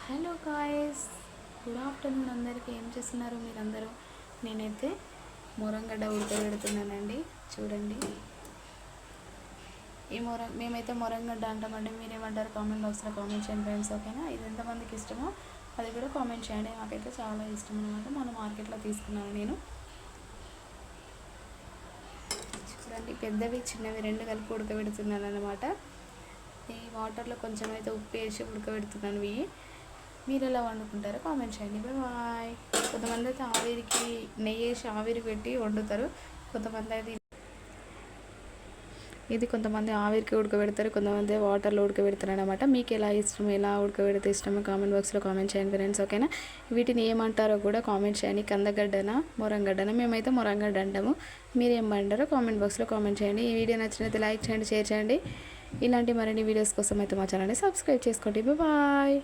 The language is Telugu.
Hello guys, good afternoon. అందరికీ ఏం చేస్తున్నారు మీరందరూ? నేనైతే మొరంగడ్డ ఉడకబెడుతున్నానండి. చూడండి, మేమైతే మొరంగడ్డ అంటామండి. మీరేమంటారు కామెంట్ బాక్స్లో కామెంట్ చేయండి ఫ్రెండ్స్. ఓకేనా? ఇది ఎంతమందికి ఇష్టమో అది కూడా కామెంట్ చేయండి. నాకైతే చాలా ఇష్టం అనమాట. మన మార్కెట్లో తీసుకున్నాను నేను. చూడండి, పెద్దవి చిన్నవి రెండు కలిపి ఉడకబెడుతున్నాను అనమాట. ఈ వాటర్లో కొంచెం అయితే ఉప్పు వేసి ఉడకబెడుతున్నాను. మీరు ఎలా వండుకుంటారో కామెంట్ చేయండి. బాయ్. కొంతమంది అయితే ఆవిరికి నెయ్యి వేసి ఆవిరి పెట్టి వండుతారు. కొంతమంది అయితే కొంతమంది ఆవిరికి ఉడకబెడతారు, కొంతమంది వాటర్లో ఉడకబెడతారు అనమాట. మీకు ఎలా ఇష్టం, ఎలా ఉడకబెడితే ఇష్టమో కామెంట్ బాక్స్లో కామెంట్ చేయండి ఫ్రెండ్స్. ఓకేనా? వీటిని ఏమంటారో కూడా కామెంట్ చేయండి. కందగడ్డనా మొరంగడ్డనా? మేమైతే మొరంగడ్డ అంటాము. మీరు ఏమంటారో కామెంట్ బాక్స్లో కామెంట్ చేయండి. ఈ వీడియో నచ్చినైతే లైక్ చేయండి, షేర్ చేయండి. ఇలాంటి మరిన్ని వీడియోస్ కోసం అయితే మా ఛానల్ని సబ్స్క్రైబ్ చేసుకోండి. బాయ్.